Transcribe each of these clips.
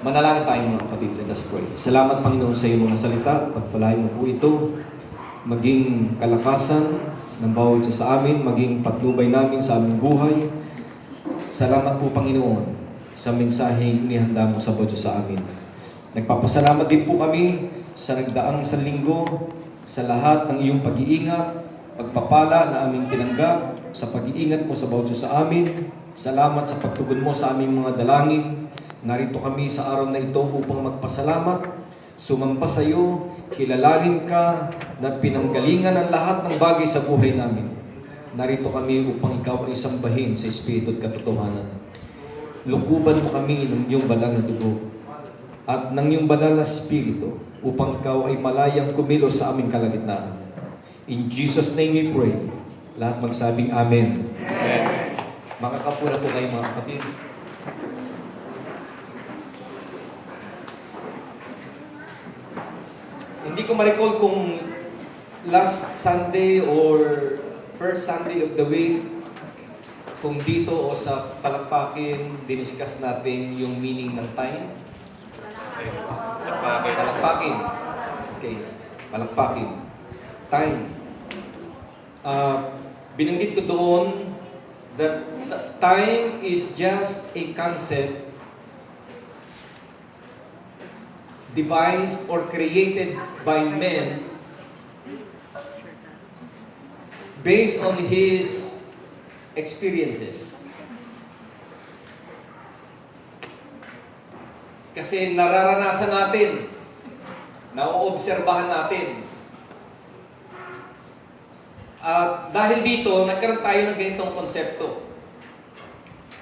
Manalangin tayo mga kapatid. Let us pray. Salamat Panginoon sa iyong mga salita. Pagpalain mo po ito. Maging kalakasan ng bawat isa sa amin. Maging patnubay namin sa aming buhay. Salamat po Panginoon sa mensaheng inihanda mo sa bawat isa sa amin. Nagpapasalamat din po kami sa nagdaang isang linggo sa lahat ng iyong pag-iingat, pagpapala na aming tinanggap sa pag-iingat mo sa bawat isa sa amin. Salamat sa pagtugon mo sa aming mga dalangin. Narito kami sa araw na ito upang magpasalamat, sumamba sa iyo, kilalanin ka, na pinanggalingan ang lahat ng bagay sa buhay namin. Narito kami upang ikaw ay sambahin sa Espiritu at katotohanan. Lukuban mo kami ng iyong banal na dugo at ng iyong banal na Espiritu upang ikaw ay malayang kumilos sa aming kalagitnaan. In Jesus' name we pray. Lahat magsabing Amen. Amen. Makakapuna po kayo mga kapatid. Hindi ko ma-recall kung last Sunday or first Sunday of the week, kung dito o sa Palakpakin, diniscuss natin yung meaning ng time. Palakpakin. Okay. Palakpakin. Time. Binanggit ko doon that time is just a concept devised or created by man based on his experiences. Kasi nararanasan natin, nauobserbahan natin. At dahil dito, nagkaroon tayo ng ganitong konsepto.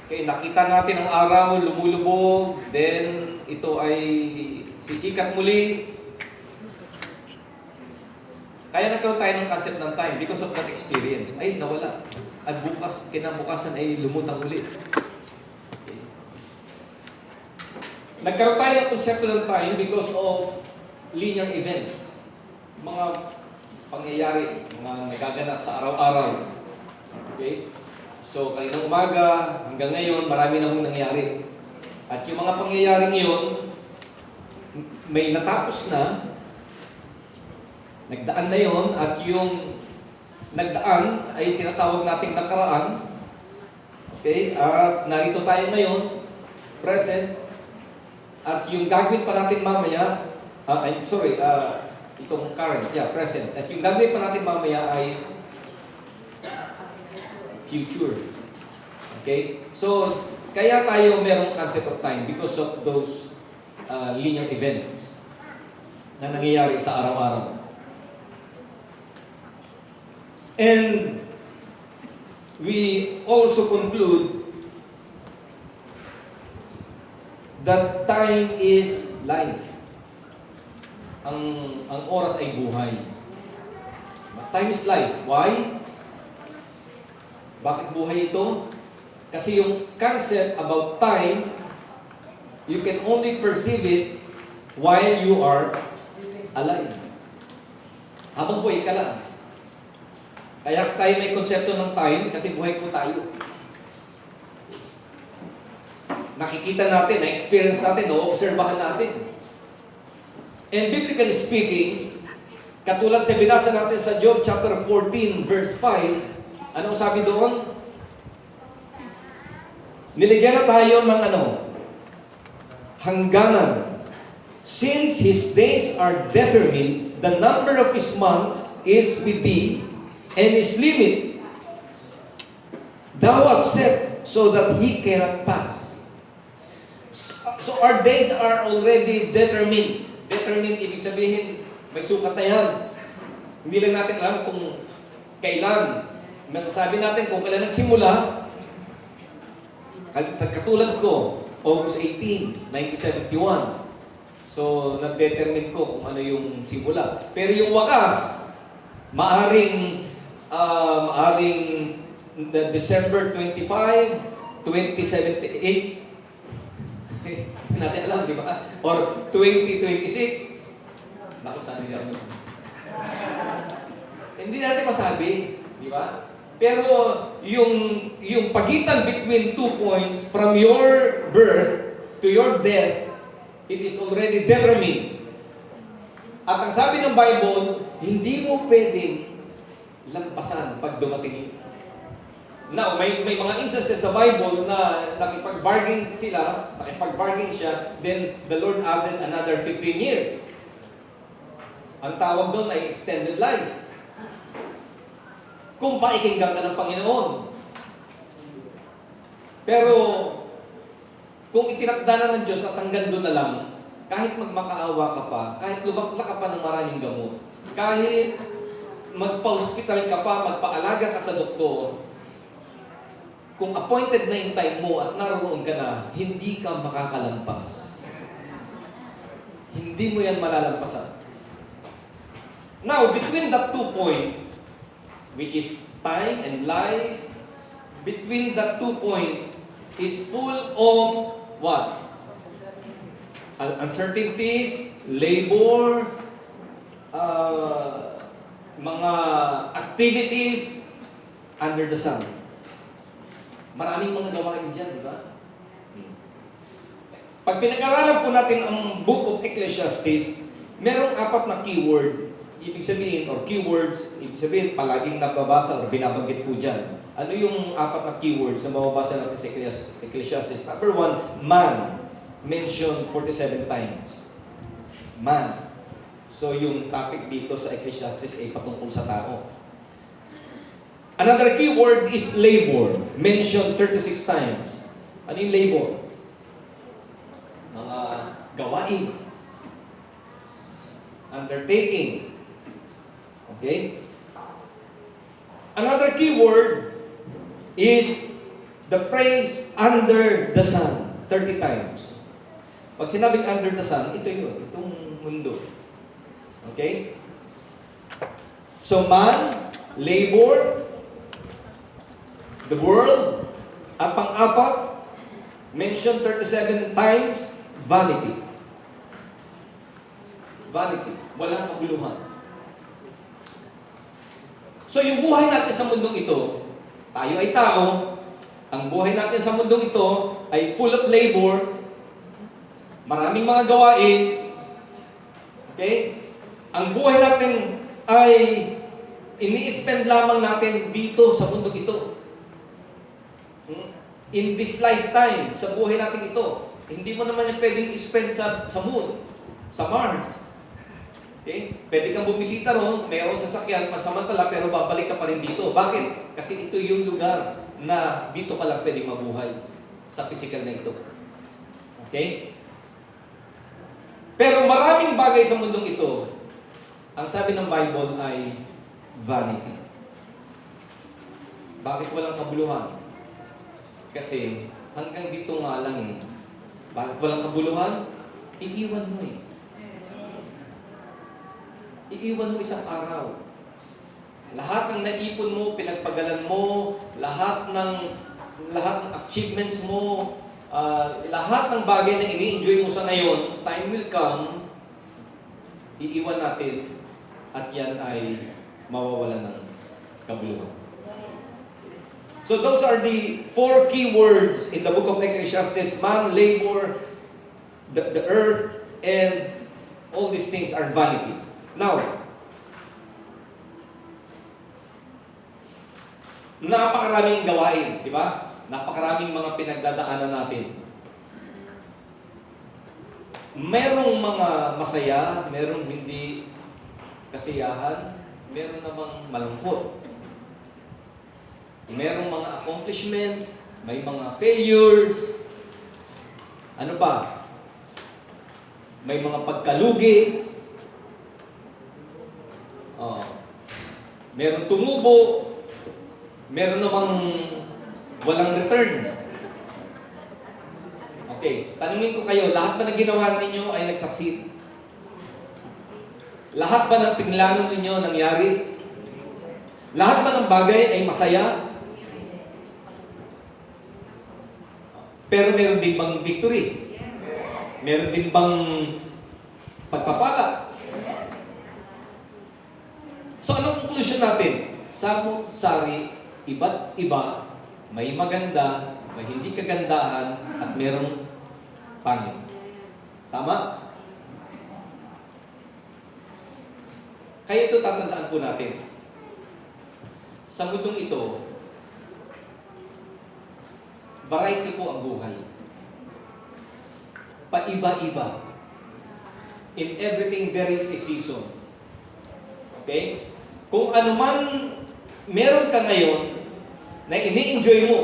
Okay, nakita natin ang araw, lumulubog, then ito ay sisikat muli. Kaya nagkaroon tayo ng concept ng time because of that experience. Ay, nawala. At bukas, kinabukasan ay lumutang ulit. Okay. Nagkaroon tayo ng konsepto ng time because of linear events. Mga pangyayari, mga nagaganap sa araw-araw. Okay? So, kaninang umaga, hanggang ngayon, marami na hong nangyari. At yung mga pangyayaring yun, may natapos na, nagdaan na yun, at yung nagdaan ay tinatawag nating nakaraan. Okay? At narito tayo ngayon, present, at yung gagawin pa natin mamaya, itong current, present. At yung gagawin pa natin mamaya ay future. Okay? So, kaya tayo merong concept of time because of those linear events na nangyayari sa araw-araw. And we also conclude that time is life. Ang oras ay buhay. Time is life. Why? Bakit buhay ito? Kasi yung concept about time, you can only perceive it while you are alive. Habang buhay ka lang. Kaya tayo may konsepto ng time kasi buhay po tayo. Nakikita natin, na-experience natin, na-obserbahan natin. And biblically speaking, katulad sa binasa natin sa Job chapter 14 verse 5, anong sabi doon? Niligyan na tayo ng hangganan. Since his days are determined, the number of his months is with thee, and his limit thou hast set so that he cannot pass. So our days are already determined. Determined, ibig sabihin, may sukat na yan. Hindi lang natin alam kung kailan. Masasabi natin kung kailan nagsimula. Katulad ko, August 18, 1971. So, nag-determine ko kung ano yung simula. Pero yung wakas, maaring December 25, 2078. Hindi natin alam, di ba? Or 2026. Naku, sana yun. Hindi natin masabi, di ba? Pero yung pagitan between 2 points from your birth to your death It is already determined. At ang sabi ng Bible, hindi mo pwedeng lampasan pag dumating yun. Now, may mga instances sa Bible na nakipag-bargain siya, then the Lord added another 15 years. Ang tawag doon ay extended life. Kung paikinggan ka ng Panginoon. Pero, kung itinakda na ng Diyos at hanggang doon na lang, kahit magmakaawa ka pa, kahit lumakla ka pa ng maraming gamot, kahit magpa-hospital ka pa, magpaalaga ka sa doktor, kung appointed na yung time mo at naroon ka na, hindi ka makakalampas. Hindi mo yan malalampasan. Now, between that 2 point, which is time and life, between that 2 point is full of what? Uncertainties, labor, mga activities under the sun. Maraming mga gawain dyan, di ba? Pag pinag-aralan po natin ang Book of Ecclesiastes, merong 4 na keyword, ibig sabihin, or keywords, ibig sabihin, palaging nababasa or binabanggit po dyan. Ano yung 4 na keywords na mababasa natin sa Ecclesiastes? Number 1, man, mentioned 47 times. Man. So yung topic dito sa Ecclesiastes ay patungkol sa tao. Another keyword is labor, mentioned 36 times. Ano yung labor? Mga gawain. Undertaking. Okay? Another keyword is the phrase under the sun, 30 times. Pag sinabing under the sun, ito yun, itong mundo. Okay? So man, labor, the world, at pang-4, mentioned 37 times, vanity. Vanity. Walang kaguluhan. So yung buhay natin sa mundong ito, tayo ay tao, ang buhay natin sa mundong ito ay full of labor, maraming mga gawain, okay? Ang buhay natin ay ini-spend lamang natin dito sa mundong ito. In this lifetime, sa buhay natin ito. Hindi mo naman yung pwedeng i-spend sa moon, sa Mars. Okay? Pwede kang bumisita ron, mayroong sasakyan, pansamantala, pero babalik ka pa rin dito. Bakit? Kasi ito yung lugar na dito ka lang pwedeng mabuhay sa physical na ito. Okay? Pero maraming bagay sa mundong ito, ang sabi ng Bible ay vanity. Bakit walang kabuluhan? Kasi hanggang dito nga lang eh. Bakit walang kabuluhan? Iiwan mo eh. Iiwan mo isang araw. Lahat ng naipon mo, pinagpagalan mo, lahat ng achievements mo, lahat ng bagay na ini-enjoy mo sa ngayon, time will come, iiwan natin at yan ay mawawala ng kabuluhan. So those are the 4 key words in the book of Ecclesiastes: man, labor, the earth, and all these things are vanity. Now, napakaraming gawain, di ba? Napakaraming mga pinagdadaanan natin. Merong mga masaya, merong hindi kasiyahan, meron namang malungkot. Merong mga accomplishment, may mga failures. Ano pa? May mga pagkalugi. Meron tumubo. Meron namang walang return. Okay, tanungin ko kayo, lahat ba ng ginawa ninyo ay nag-succeed? Lahat ba ng pinlano ninyo nangyari? Lahat ba ng bagay ay masaya? Pero meron din bang victory? Meron din bang pagpapala? So anong conclusion natin? Samot-sari, iba't iba, may maganda, may hindi kagandahan, at merong pangit. Tama? Kaya ito tatandaan po natin. Sa mundong ito, variety po ang buhay. Paiba-iba. In everything there is a season. Okay? Kung ano man meron ka ngayon na ini-enjoy mo,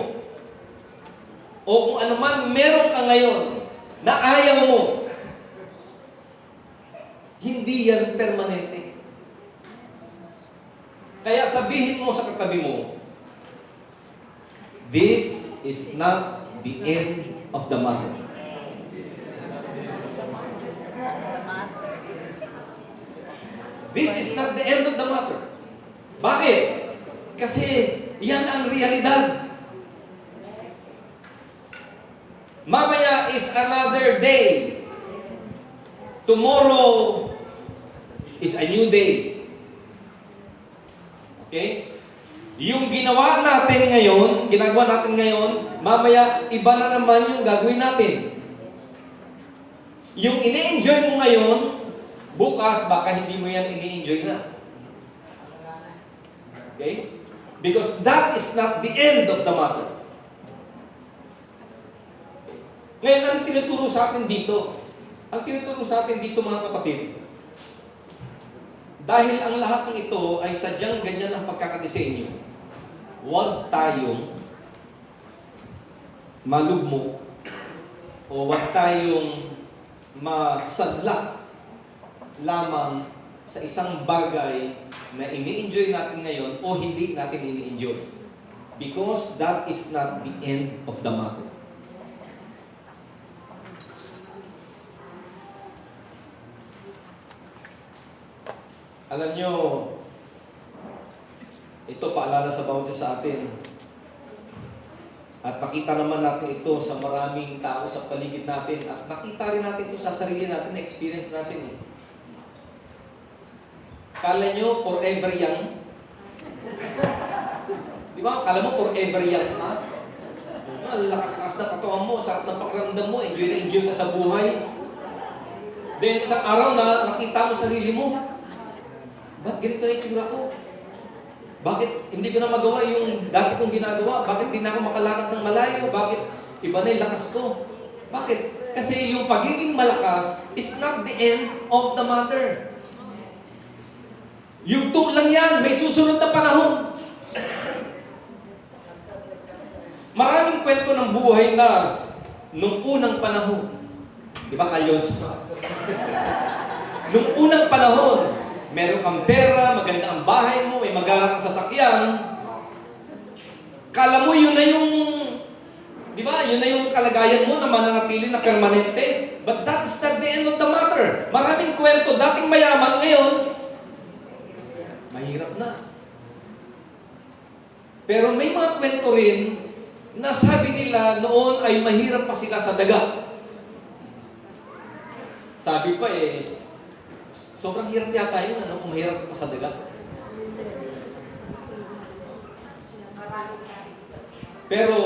o kung ano man meron ka ngayon na ayaw mo, hindi yan permanente. Kaya sabihin mo sa katabi mo, this is not the end of the matter. This is not the end of the matter. Bakit? Kasi yan ang realidad. Mamaya is another day. Tomorrow is a new day. Okay? Yung ginawa natin ngayon, ginagawa natin ngayon, mamaya iba na naman yung gagawin natin. Yung ini-enjoy mo ngayon, bukas baka hindi mo yan ini-enjoy na. Okay? Because that is not the end of the matter. Ngayon, ang tinuturo sa atin dito, mga kapatid, dahil ang lahat ng ito ay sadyang ganyan ang pagkakadesenyo, huwag tayong malugmok o huwag tayong masadla lamang sa isang bagay na ini-enjoy natin ngayon o hindi natin ini-enjoy. Because that is not the end of the matter. Alam nyo, ito paalala sa bawat isa sa atin. At makita naman natin ito sa maraming tao sa paligid natin. At makita rin natin ito sa sarili natin, na experience natin eh. Kala nyo, forever young? Di ba? Kala mo, forever young ka? Ang lakas-lakas na katawan mo, sarap na pakiramdam mo, enjoy na enjoy ka sa buhay. Then, isang araw na nakita mo sarili mo, ba't ganito na itsura ko? Bakit hindi ko na magawa yung dati kong ginagawa? Bakit di na ako makalakad ng malayo? Bakit iba na yung lakas ko? Bakit? Kasi yung pagiging malakas is not the end of the matter. Yung lang yan, may susunod na panahon. Maraming kwento ng buhay na nung unang panahon. Di ba, Kalyos? Nung unang panahon, meron kang pera, maganda ang bahay mo, may magara kang sasakyan. Kala mo yun na yung, di ba, yun na yung kalagayan mo na mananatili na permanente. But that is not the end of the matter. Maraming kwento, dating mayaman ngayon, mahirap na. Pero may mga kwento rin na sabi nila noon ay mahirap pa sila sa daga. Sabi pa sobrang hirap yata yun, kung mahirap pa sa dagat. Pero,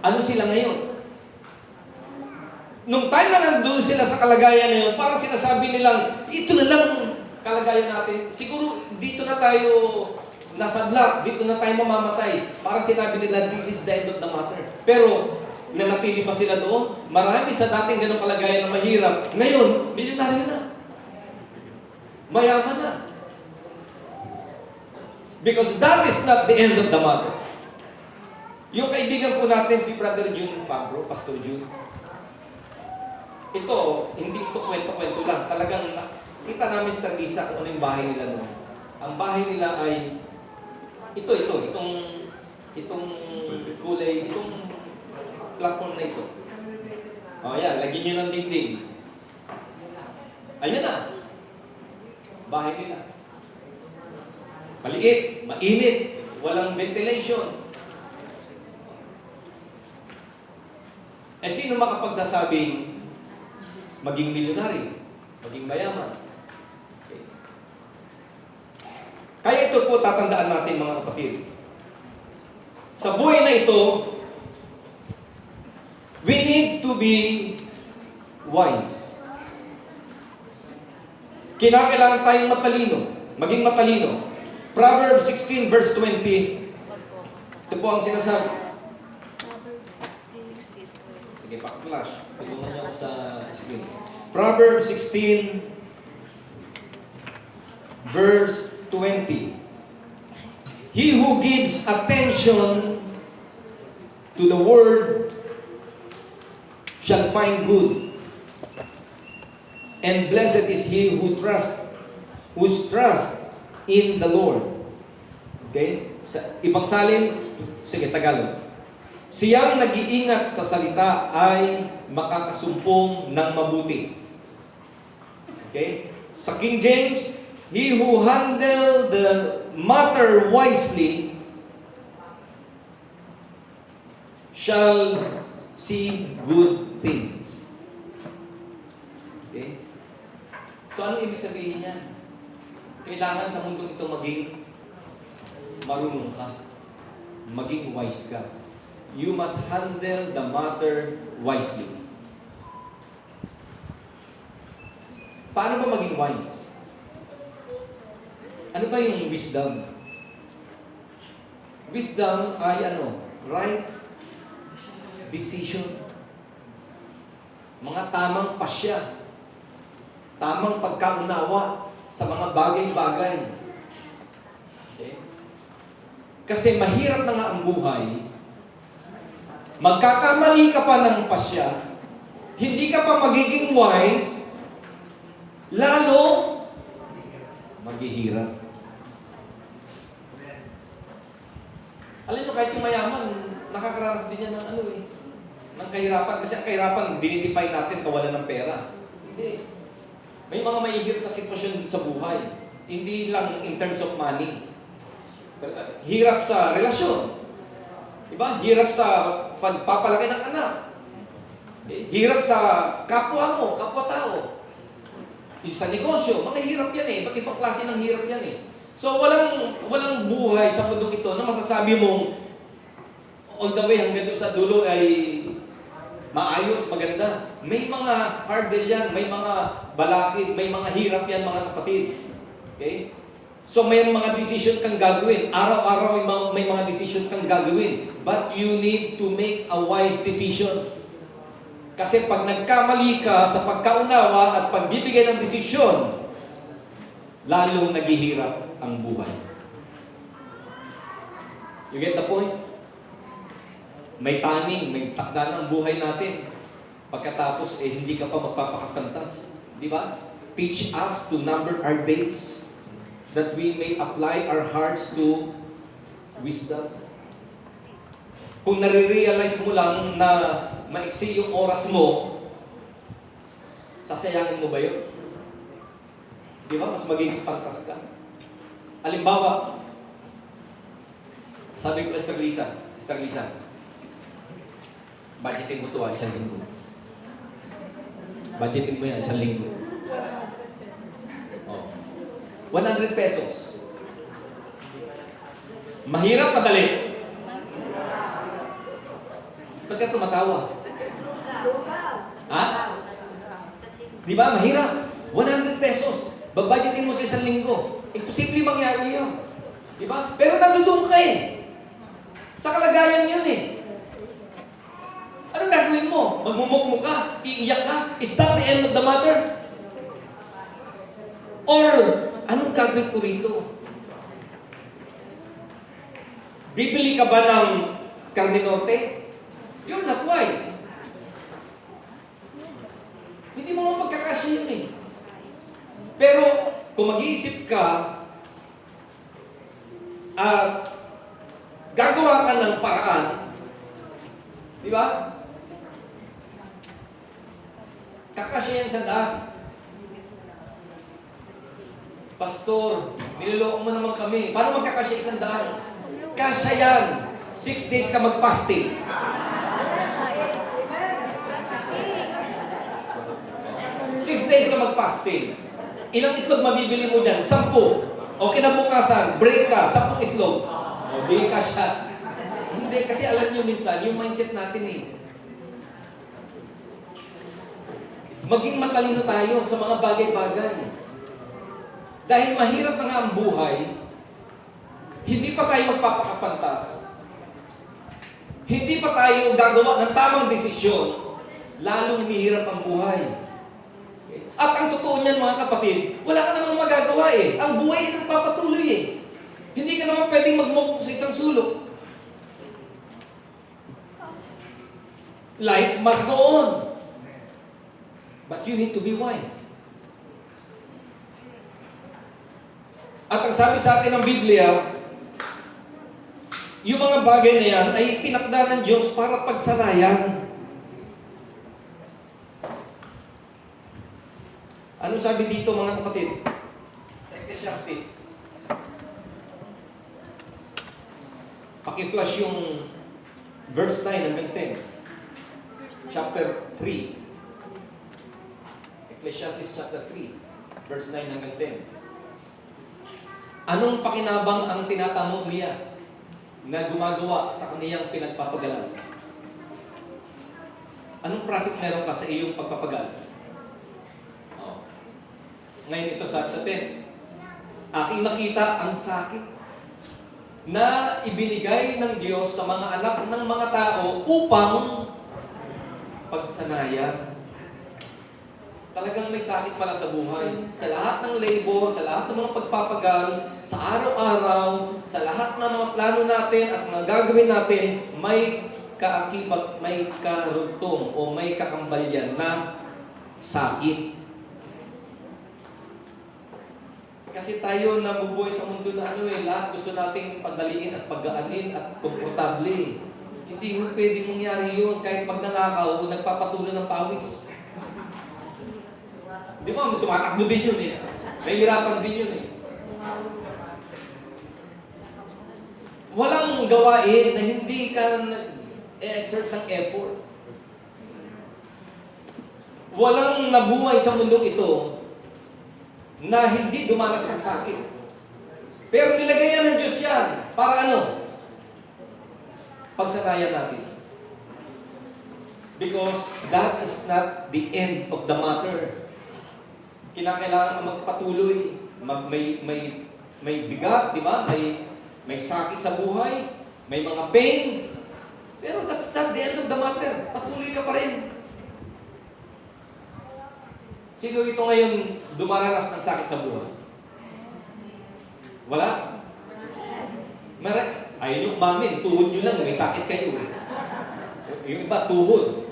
ano sila ngayon? Nung time na nandun sila sa kalagayan na yun, parang sinasabi nilang, ito na lang kalagayan natin. Siguro, dito na tayo nasadla, dito na tayo mamamatay. Parang sinabi nila, this is the end of the matter. Pero, nanatili pa sila doon. Marami sa dating ganong kalagayan na mahirap. Ngayon, milyonaryo na. Mayaman na. Because that is not the end of the matter. Yung kaibigan po natin, si Brother June Pabro, Pastor June, ito, hindi ito kwento-kwento lang. Talagang kita namin sa Lisa kung ano yung bahay nila noon. Ang bahay nila ay itong kulay, itong platform na ito. O yan, lagyan nyo ng dingding. Ayun na. Bahay nila. Maliit, mainit, walang ventilation. Sino makapagsasabing maging milyonary, maging mayaman? Okay. Kaya ito po tatandaan natin mga kapatid. Sa buhay na ito, we need to be wise. Kinakailangan tayong matalino, maging matalino. Proverbs 16 verse 20. Ito po ang sinasabi. Sige, pa-flash. Tulungan niyo ako sa screen. Proverbs 16 verse 20. He who gives attention to the word shall find good. And blessed is he whose trust in the Lord. Okay? Sa ibang salin, sige, Tagalog. Siyang nag-iingat sa salita ay makakasumpong ng mabuti. Okay? Sa King James, he who handle the matter wisely shall see good things. Okay? So, ano ibig sabihin niya? Kailangan sa mundong ito maging marunong ka. Maging wise ka. You must handle the matter wisely. Paano ba maging wise? Ano ba yung wisdom? Wisdom ay ano? Right decision. Mga tamang pasya. Tamang pagkaunawa sa mga bagay-bagay. Okay? Kasi mahirap na nga ang buhay. Magkakamali ka pa ng pasya, hindi ka pa magiging wise, lalo maghihirap. Alam nyo, kahit yung mayaman, nakakaranas din yan ng ng kahirapan. Kasi ang kahirapan, dinidefine natin kawalan ng pera. Hindi. May mga mahihirap na sitwasyon sa buhay. Hindi lang in terms of money. Hirap sa relasyon. Diba? Hirap sa pagpapalaki ng anak. Hirap sa kapwa mo, kapwa-tao. Sa negosyo, mga hirap yan eh. Ba't ibang klase ng hirap yan eh. So, walang buhay sa mundong ito na masasabi mong all the way hanggang doon sa dulo ay maayos, maganda. May mga hurdle yan, may mga balakid, may mga hirap yan mga kapatid. Okay? So may mga decision kang gagawin. Araw-araw may mga decision kang gagawin. But you need to make a wise decision. Kasi pag nagkamali ka sa pagkaunawa at pagbibigay ng desisyon, lalong naghihirap ang buhay. You get the point? May taning, may takda ng buhay natin. Pagkatapos, hindi ka pa magpapakakantas. Di ba? Teach us to number our days that we may apply our hearts to wisdom. Kung nare-realize mo lang na maiksi yung oras mo, sasayangin mo ba yun? Di ba? Mas magiging pangkas ka. Halimbawa, sabi ko, Esther Lisa, budgetin mo ito isang linggo. Budgetin mo yan isang linggo. Oh. 100 pesos. Mahirap, madali. Ba't ka tumatawa? Ha? Di ba? Mahirap. 100 pesos. Babudgetin mo sa isang linggo. Imposible mangyari yun. Di ba? Pero nandoon ka eh. Sa kalagayan yun eh. Anong gagawin mo? Magmumukmo ka? Iiyak ka? Is that the end of the matter? Or, anong gagawin ko rito? Bibili ka ba ng karne norte? You're not wise. Hindi mo magkakasya yun eh. Pero, kung mag-iisip ka, at gagawa ka ng paraan, di ba? Kakasya yan sa daan. Pastor, niloloko mo naman kami. Paano magkakasya isang daan? Kasya yan. 6 days ka mag-fasting. 6 days ka mag-fasting. Ilang itlog mabibili mo dyan? 10. O kinabukasan, break ka, 10 itlog. O, bili ka siya. Hindi, kasi alam niyo minsan, yung mindset natin eh. Maging matalino tayo sa mga bagay-bagay. Dahil mahirap na nga ang buhay, hindi pa tayo magpapakapantas. Hindi pa tayo gagawa ng tamang desisyon, lalong mahirap ang buhay. At ang totoo niyan mga kapatid, wala ka namang magagawa eh. Ang buhay ay nagpapatuloy eh. Hindi ka naman pwedeng magmukok sa isang sulok. Life must go on. But you need to be wise. At ang sabi sa atin ng Biblia, yung mga bagay na yan ay tinakda ng Diyos para pagsalayan. Ano sabi dito mga kapatid? Sa Ecclesiastes. Paki-flash yung verse 9 hanggang 10. Chapter 3. Ecclesiastes chapter 3. Verse 9 hanggang 10. Anong pakinabang ang tinatamo niya na gumagawa sa kaniyang pinagpapagalan? Anong profit meron ka sa iyong pagpapagal? Oh. Ngayon ito sa 10. Aking nakita ang sakit na ibinigay ng Diyos sa mga anak ng mga tao upang pagsanayan. Talagang may sakit pala sa buhay. Sa lahat ng labor, sa lahat ng mga pagpapagal, sa araw-araw, sa lahat ng mga plano natin at mga gagawin natin, may kaakibat, may karugtong o may kakambalyan na sakit. Kasi tayo nabubuhay sa mundo na lahat gusto nating padaliin at pagaanin at komportable. Hindi mo pwedeng mangyari yun kahit pag nanakaw o nagpapatuloy ng pawis. Di ba, tumatakbo din yun eh. May hirapan din yun eh. Walang gawain na hindi ka exert ng effort. Walang nabuhay sa mundong ito na hindi dumanas ng sakit. Pero nilagay ng Diyos yan. Para ano? Pagsanayan natin. Because that is not the end of the matter. Kinakailangan magpatuloy, may bigat, di ba? May sakit sa buhay, may mga pain. Pero that's not the end of the matter. Patuloy ka pa rin. Sino ito ngayon dumaranas ng sakit sa buhay? Wala? Ayun yung umamin, tuhod nyo lang, may sakit kayo. Yung iba, tuhod.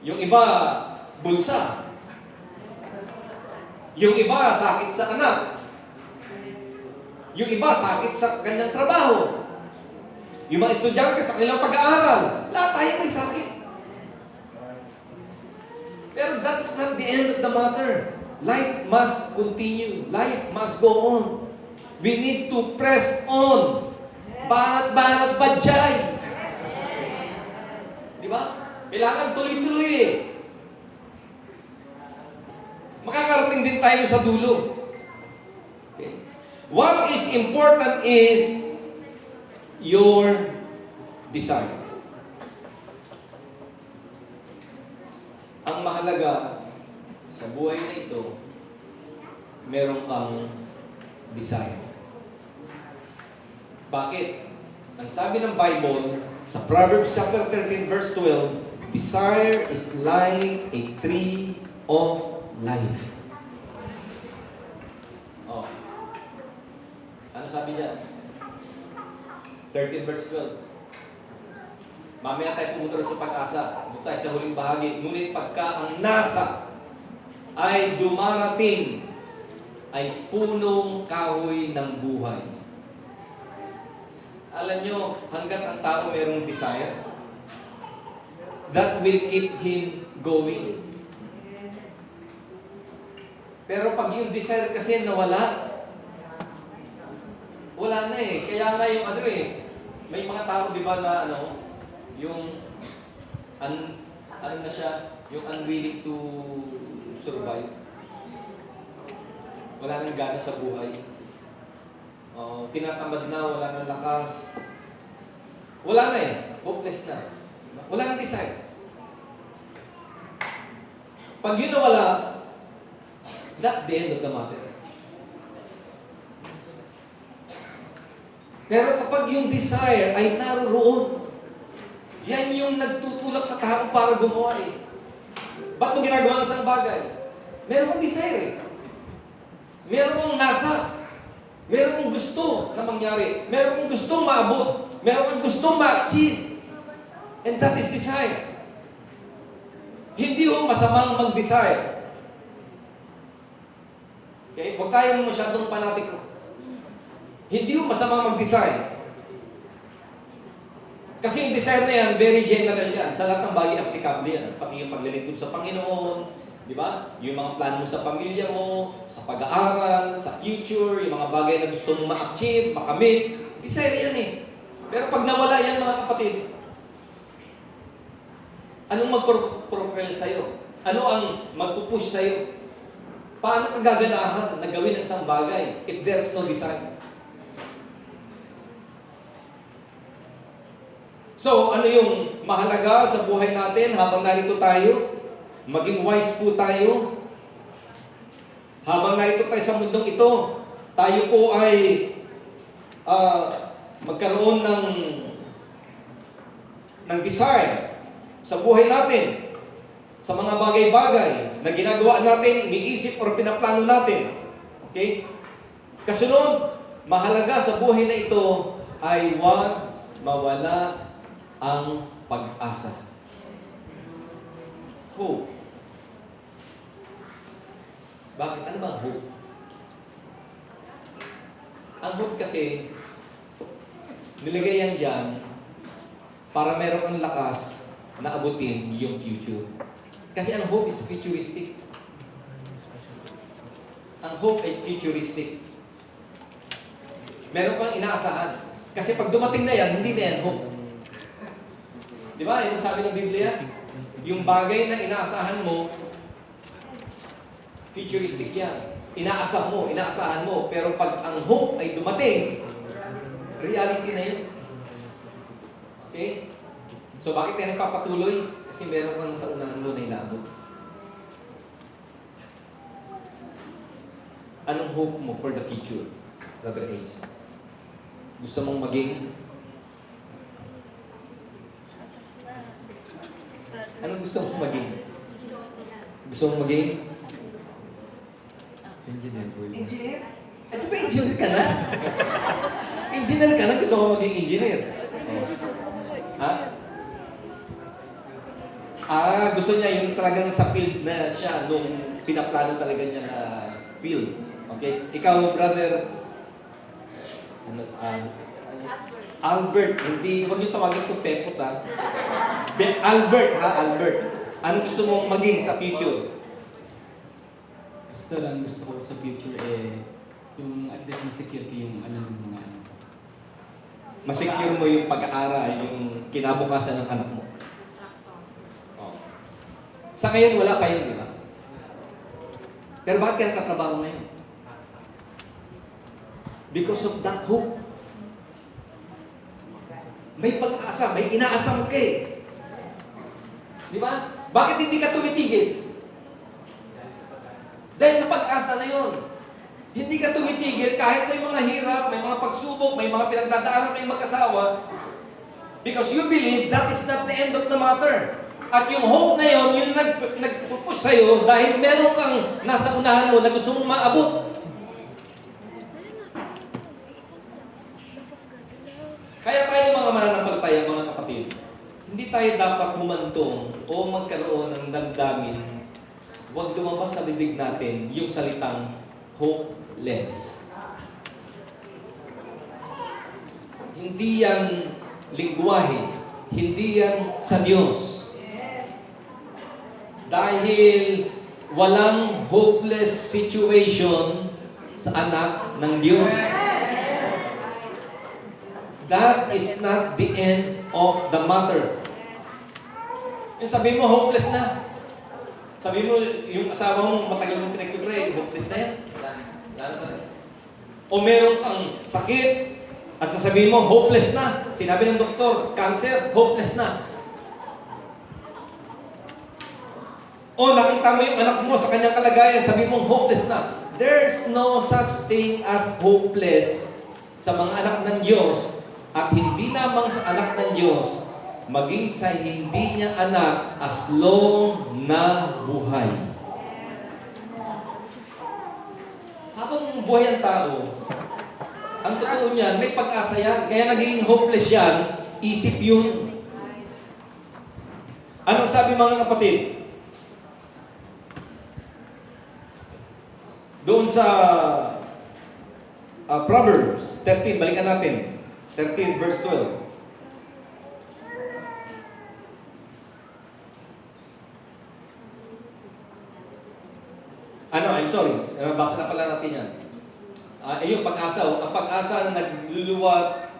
Yung iba, bulsa. Yung iba, sakit sa anak. Yung iba, sakit sa kanyang trabaho. Yung mga estudyante sa kanilang pag-aaral. Lahat tayo may sakit. Pero that's not the end of the matter. Life must continue. Life must go on. We need to press on. Banat-banat badjay. Di ba? Kailangan tuloy-tuloy eh. Makakarating din tayo sa dulo. Okay. What is important is your desire. Ang mahalaga sa buhay na ito, meron kang desire. Bakit? Ang sabi ng Bible, sa Proverbs chapter 13 verse 12, desire is like a tree of life. Oh. Ano sabi dyan? 13 verse 12. Mamaya tayo pumunta sa pag-asa. Doon tayo sa huling bahagi. Ngunit pagka ang nasa ay dumarating, ay punong kahoy ng buhay. Alam nyo, hanggat ang tao mayroong desire, that will keep him going. Pero pag yung desire kasi nawala, wala na eh. Kaya nga yung may mga tao di ba na yung na siya, yung unwilling to survive. Wala nang gana sa buhay. Tinatamad na, wala nang lakas. Wala na eh. Hopeless na. Wala nang desire. Pag yun nawala, that's the end of the matter. Pero kapag yung desire ay naroon, yan yung nagtutulak sa tao para gumawa eh. Ba't mo ginagawa ang isang bagay? Meron kang desire eh. Meron kang nasa. Meron kang gusto na mangyari. Meron kang gustong maabot. Meron kang gustong ma-achieve. And that is desire. Hindi ho masamang mag-desire. Okay? Huwag tayong masyadong panatiko. Hindi ho masamang mag-desire. Kasi yung desire na yan, very general yan. Sa lahat ng bagay, applicable yan. Pati yung paglilingkod sa Panginoon, di ba? Yung mga plano mo sa pamilya mo, sa pag-aaral, sa future, yung mga bagay na gusto mong ma-achieve, makamit. Desire yan eh. Pero pag nawala yan, mga kapatid, anong mag-propel sa'yo? Ano ang magpupush sa'yo? Paano ka gaganahan na gawin ang isang bagay if there's no desire? So, ano yung mahalaga sa buhay natin habang narito tayo? Maging wise po tayo. Habang narito tayo sa mundong ito, tayo po ay magkaroon ng desire sa buhay natin, sa mga bagay-bagay na ginagawa natin, iniisip o pinaplano natin. Okay? Kasunod, mahalaga sa buhay na ito ay huwag mawala ang pag-asa. Hope. Bakit? Ano ba ang hope? Ang hope kasi, nilagay yan dyan para meron kang lakas na abutin yung future. Kasi ang hope is futuristic. Ang hope ay futuristic. Meron kang inaasahan. Kasi pag dumating na yan, hindi na yan hope. Di ba? Yung sabi ng Biblia, yung bagay na inaasahan mo, futuristic yan. Inaasahan mo. Pero pag ang hope ay dumating, reality na yun. Okay? So bakit yan nagpapatuloy? Kasi meron kang sa unahan mo na inaabot. Anong hope mo for the future, Brother Ace? Gusto mong maging? Anong gusto mong maging? Gusto mong maging? Engineer po. Engineer? Ano ba engineer ka na? Engineer ka na, gusto mo maging engineer? Ha? Gusto niya yung talagang sa field na siya nung pinaplano talaga niya na field. Okay? Ikaw, brother, Albert, hindi, huwag niyo tawagin ito Pepot ha. Albert ha, Albert. Ano gusto mong maging sa future? Gusto ko sa future yung at least masecure ko yung mga Masecure mo yung pag-aaral, yung kinabukasan ng anak mo. Oh. Sa ngayon, wala pa yun, di ba? Pero bakit ka nakatrabaho ngayon? Because of that hope. May pag-asa, may inaasam ka eh. Di ba? Bakit hindi ka tumitigil? Dahil sa pag-asa na yun. Hindi ka tumitigil kahit may mga hirap, may mga pagsubok, may mga pinagdadaanan kayong mag-asawa. Because you believe that is not the end of the matter. At yung hope na yun, yung nagpupush sa'yo dahil meron kang nasa unahan mo na gusto mong maabot. Kaya tayo mga mananampalataya, mga kapatid, hindi tayo dapat humantong o magkaroon ng damdamin. Huwag lumabas sa bibig natin yung salitang hopeless. Hindi yan lingwahe. Hindi yan sa Diyos. Dahil walang hopeless situation sa anak ng Diyos. That is not the end of the matter. Yung sabi mo, hopeless na. Sabi mo, yung asawa mo, matagal mong pinag-pray, hopeless na yan. Lalo na. O meron kang sakit, at sasabihin mo, hopeless na. Sinabi ng doktor, cancer, hopeless na. O nakita mo yung anak mo sa kanyang kalagayan, sabi mo, hopeless na. There's no such thing as hopeless sa mga anak ng Diyos, at hindi lamang sa anak ng Diyos, maging sa hindi niya anak as long na buhay. Habang buhay ang tao, ang totoo niyan, may pag-asa yan. Kaya naging hopeless yan, isip yun. Anong sabi mga kapatid? Doon sa Proverbs 13, balikan natin. 13 verse 12. I'm sorry. Basa na pala natin yan. Yung pag-asa. Ang pag-asa na nagluluwat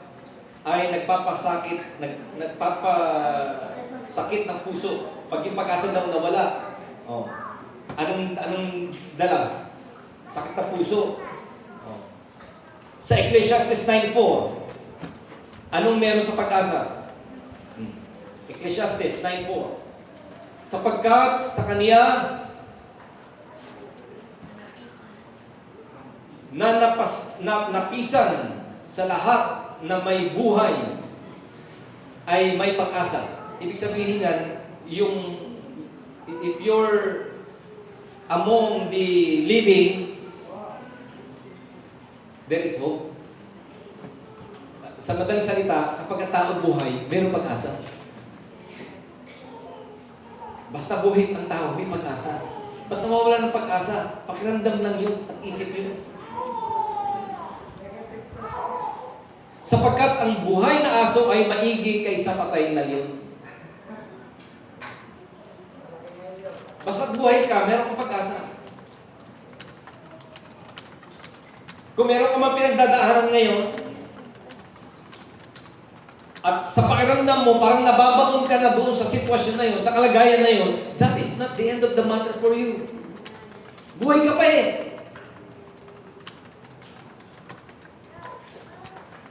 ay nagpapasakit, nagpapasakit ng puso. Pag yung pag-asa daw nawala, anong dala? Sakit ng puso. Sa Ecclesiastes 9:4, anong meron sa pag-asa? Ecclesiastes 9:4. Sapagkat sa kaniya napisan sa lahat na may buhay ay may pag-asa. Ibig sabihin yan, if you're among the living, there is hope. Sa madaling salita, kapag ang tao buhay, mayroong pag-asa. Basta buhay ang tao, may pag-asa. Ba't nawawala ng pag-asa? Pakiramdam lang yun at isip yun. Sapagkat ang buhay na aso ay maigi kaysa patay na yun. Basta buhay ka, meron kang pag-asa. Kung meron ka man pinagdadaanan ngayon, at sa pakiramdam mo, parang nababaon ka na doon sa sitwasyon na yun, sa kalagayan na yun, that is not the end of the matter for you. Buhay ka pa eh.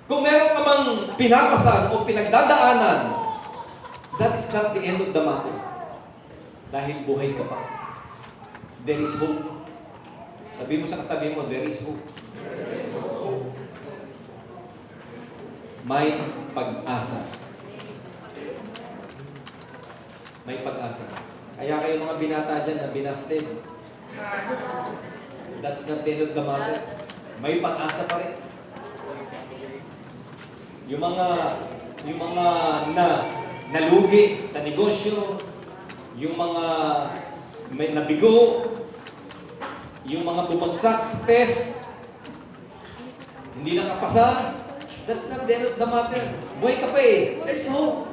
Kung meron ka mang pinapasan o pinagdadaanan, that is not the end of the matter. Dahil buhay ka pa. There is hope. Sabi mo sa katabi mo, there is hope. May pag-asa. May pag-asa. Kaya kayo mga binata dyan na binasted. That's not the end of the matter. May pag-asa pa rin. Yung mga nalugi sa negosyo, yung mga may nabigo, yung mga bumagsak sa test, hindi nakapasa, that's not the end of the matter. Buhay ka pa eh. There's hope.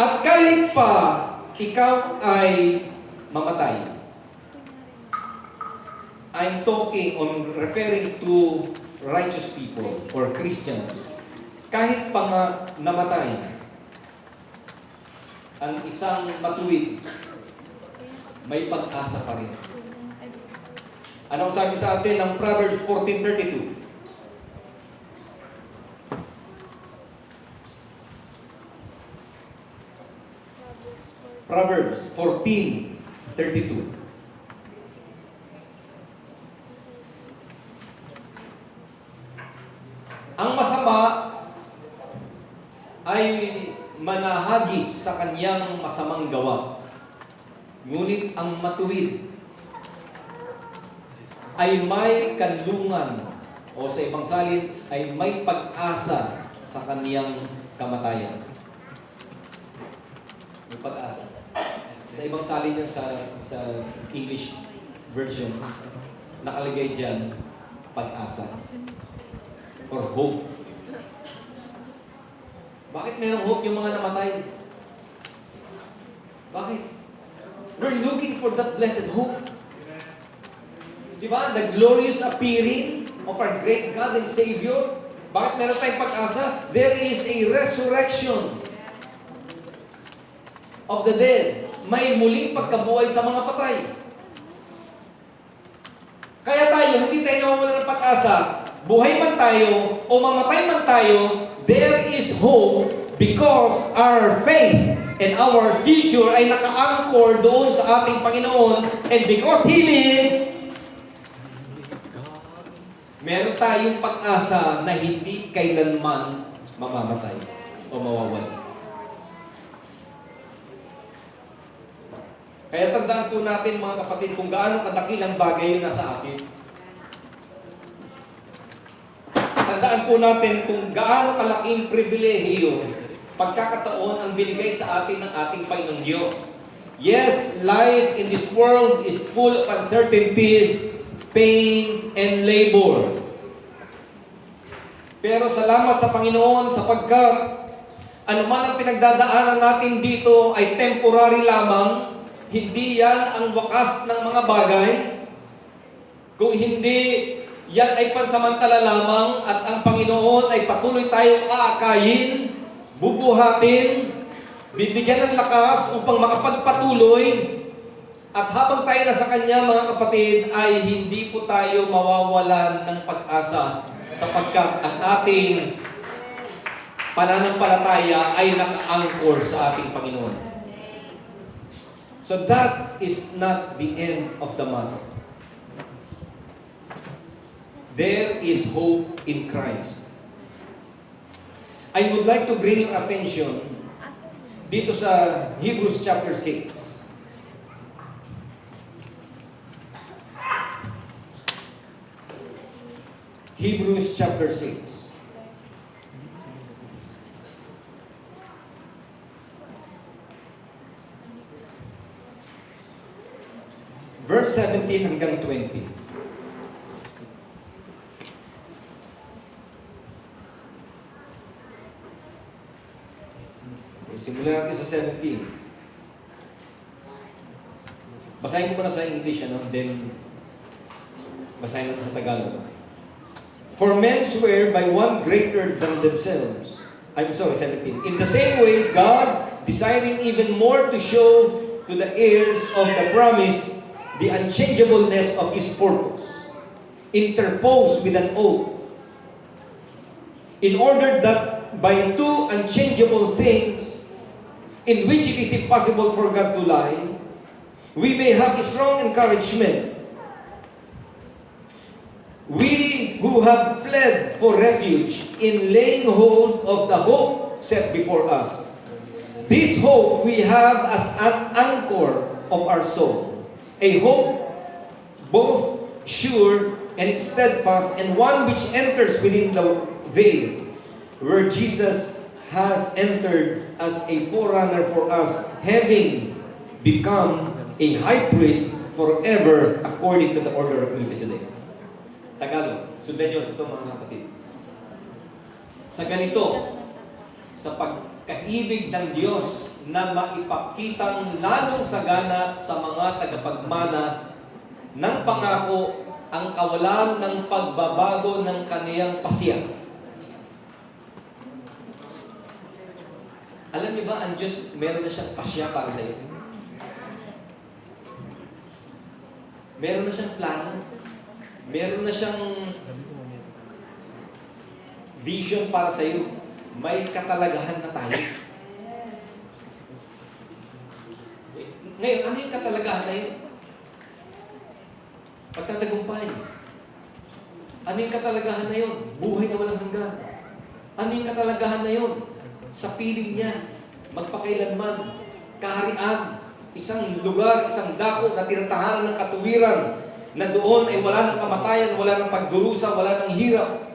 At kahit pa ikaw ay mamatay, I'm talking on referring to righteous people or Christians. Kahit pa nga namatay, ang isang matuwid, may pag-asa pa rin. Anong sabi sa atin ng Proverbs 14:32? Proverbs 14:32. Ang masama ay manahagis sa kanyang masamang gawa. Ngunit ang matuwid ay may kanlungan o sa ibang salin ay may pag-asa sa kaniyang kamatayan. May pag-asa. Sa ibang salin yan sa English version, nakalagay dyan, pag-asa. Or hope. Bakit mayroong hope yung mga namatay? Bakit? We're looking for that blessed hope. Diba? The glorious appearing of our great God and Savior. Bakit meron tayong pag-asa? There is a resurrection of the dead. May muling pagkabuhay sa mga patay. Kaya tayo, hindi tayo nawawala ng pag-asa. Buhay man tayo o mamatay man tayo, there is hope Because our faith and our future ay naka-anchor doon sa ating Panginoon, and because He lives, meron tayong pag-asa na hindi kailanman mamamatay o mawawala. Kaya tandaan po natin mga kapatid kung gaano kadakilang bagay yun nasa atin. Tandaan po natin kung gaano kalaking pribilehiyo, pagkakataon ang binigay sa atin ng ating Panginoong Diyos. Yes, life in this world is full of uncertainties, pain, and labor. Pero salamat sa Panginoon sapagkat anuman ang pinagdadaanan natin dito ay temporary lamang, hindi yan ang wakas ng mga bagay. Kung hindi, yan ay pansamantala lamang at ang Panginoon ay patuloy tayong aakayin, bubuhatin, bibigyan ng lakas upang makapagpatuloy. At habang tayo na sa Kanya, mga kapatid, ay hindi po tayo mawawalan ng pag-asa sapagkat ang ating pananampalataya ay naka-anchor sa ating Panginoon. So that is not the end of the matter. There is hope in Christ. I would like to bring your attention dito sa Hebrews chapter 6. Hebrews chapter 6. Verse 17 hanggang 20. Simulan natin sa 17. Basahin ko na sa English, then basahin natin sa Tagalog. For men swear by one greater than themselves. 17. In the same way, God, desiring even more to show to the heirs of the promise the unchangeableness of His purpose, interposed with an oath, in order that by two unchangeable things, in which it is impossible for God to lie, we may have a strong encouragement. We who have fled for refuge in laying hold of the hope set before us. This hope we have as an anchor of our soul, a hope both sure and steadfast, and one which enters within the veil, where Jesus has entered as a forerunner for us, having become a high priest forever according to the order of Melchizedek. Tagalog, sundan nyo ito mga kapatid. Sa ganito, sa pagkaibig ng Diyos na maipakitang lalong sagana sa mga tagapagmana ng pangako ang kawalan ng pagbabago ng kaniyang pasya. Alam niyo ba, ang Diyos, meron na siyang pasya para sa iyo? Meron na siyang plano. Meron na siyang vision para sa iyo. May katalagahan na tayo. Ngayon, ano yung katalagahan na yun? Pagtatagumpay. Ano yung katalagahan na yun? Buhay na walang hanggan. Ano yung katalagahan na yun? Sa piling niya, magpakailanman, kaharian, isang lugar, isang dako na tinatahanan ng katuwiran, na doon ay wala ng kamatayan, wala ng pagdurusa, wala ng hirap.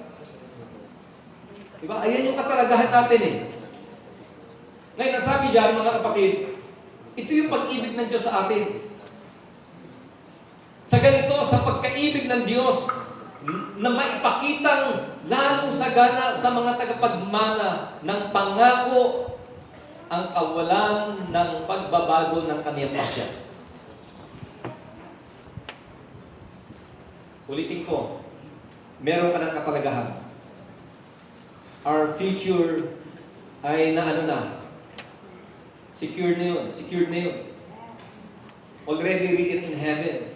Diba? Ayan yung katalagahan natin eh. Ngayon, nasabi dyan, mga kapatid, ito yung pag-ibig ng Diyos sa atin. Sa ganito, sa pagkaibig ng Diyos, na maipakitang lalong sagana sa mga tagapagmana ng pangako ang kawalan ng pagbabago ng kaniyang pasya. Ulitin ko, meron ka ng katalagahan. Our future ay secure na yun. Secured na yun. Already written in heaven.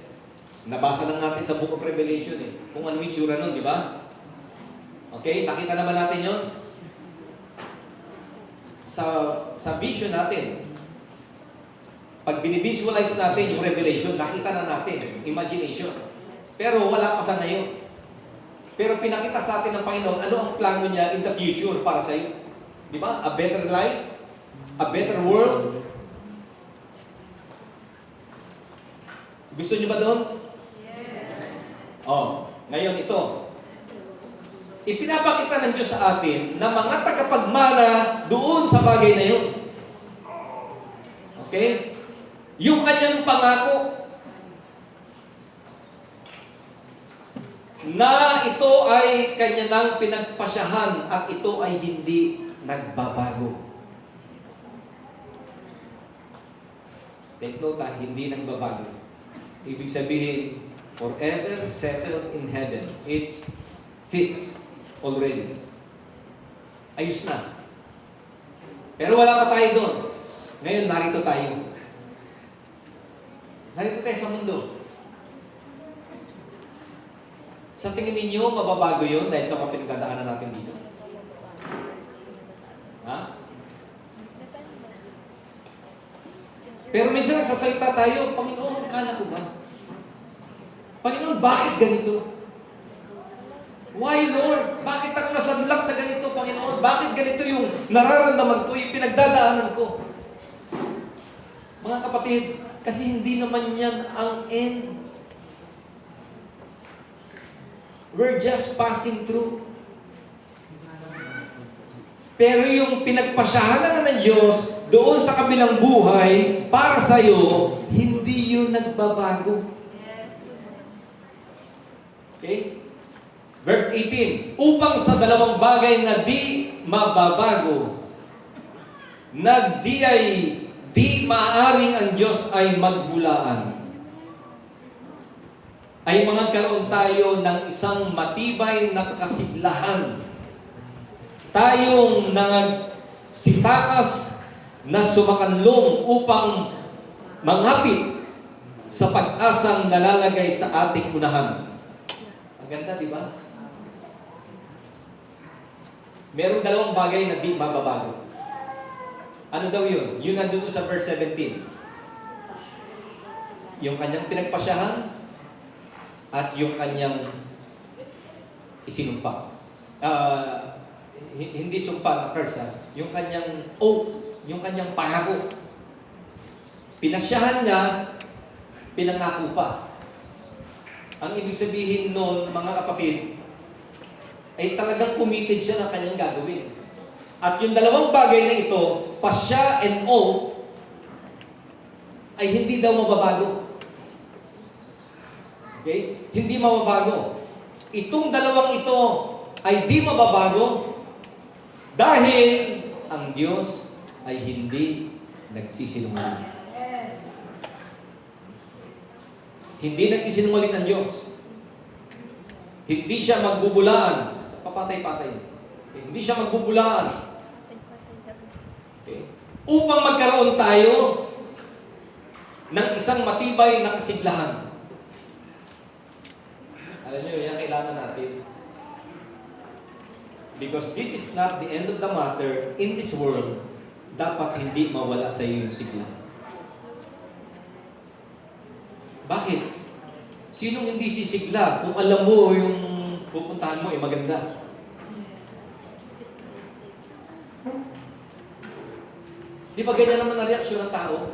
Nabasa lang natin sa Book of Revelation kung ano yung tsura nun, di ba? Okay, nakita naman natin yun. sa vision natin. Pag binivisualize natin yung revelation, nakita na natin, imagination. Pero wala pa sa ngayon. Pero pinakita sa atin ng Panginoon, ano ang plano niya in the future para sa iyo. Di ba? A better life, a better world. Gusto niyo ba doon? Yes. Oh, ngayon ito. Ipinapakita ng Diyos sa atin na mga tagapagmana doon sa bagay na yun. Okay? Yung kanyang pangako na ito ay kanya nang pinagpasyahan at ito ay hindi nagbabago. Take note, hindi nagbabago. Ibig sabihin, forever settled in heaven. It's fixed already. Ayos na. Pero wala pa tayo doon. Ngayon, narito tayo. Narito tayo sa mundo. Sa tingin ninyo, mababago yun dahil sa mga pinagdadaanan natin dito? Ha? Pero minsan nagsasalita tayo, Panginoon, kala ko ba? Panginoon, bakit ganito? Why, Lord? Bakit ako nasadlak sa ganito, Panginoon? Bakit ganito yung nararamdaman ko, yung pinagdadaanan ko? Mga kapatid, kasi hindi naman yan ang end. We're just passing through. Pero yung pinagpasyahan na ng Diyos doon sa kabilang buhay para sa iyo, hindi yun nagbabago. Okay? Verse 18, upang sa dalawang bagay na di mababago, na di maaaring ang Diyos ay magbulaan, ay mga karoon tayo ng isang matibay na kasiglahan. Tayong nagsitakas na sumakanlong upang mangapit sa pag-asang nalalagay sa ating unahan. Ang ganda, di ba? Merong dalawang bagay na di mababago. Ano daw yun? Yun nandun sa verse 17. Yung kanyang pinagpasyahan at yung kanyang isinumpa. Hindi sumpa na curse, ha? Yung kanyang oath, yung kanyang pangako. Pinasyahan niya, pinangako pa. Ang ibig sabihin nun, mga kapatid, ay talagang committed siya na kanyang gagawin. At yung dalawang bagay na ito, pasya and oath, ay hindi daw mababago. Okay? Hindi mababago. Itong dalawang ito ay di mababago dahil ang Diyos ay hindi nagsisinungaling. Hindi nagsisinungaling ang Diyos. Hindi siya magbubulaan. Papatay-patay. Okay? Hindi siya magbubulaan. Okay? Upang magkaroon tayo ng isang matibay na kasiglahan. Alam niyo, yan kailangan natin. Because this is not the end of the matter in this world, dapat hindi mawala sa iyo yung sigla. Bakit? Sinong hindi sisigla kung alam mo yung pupuntahan mo ay maganda? Di ba ganyan naman ang reaksyon ng tao?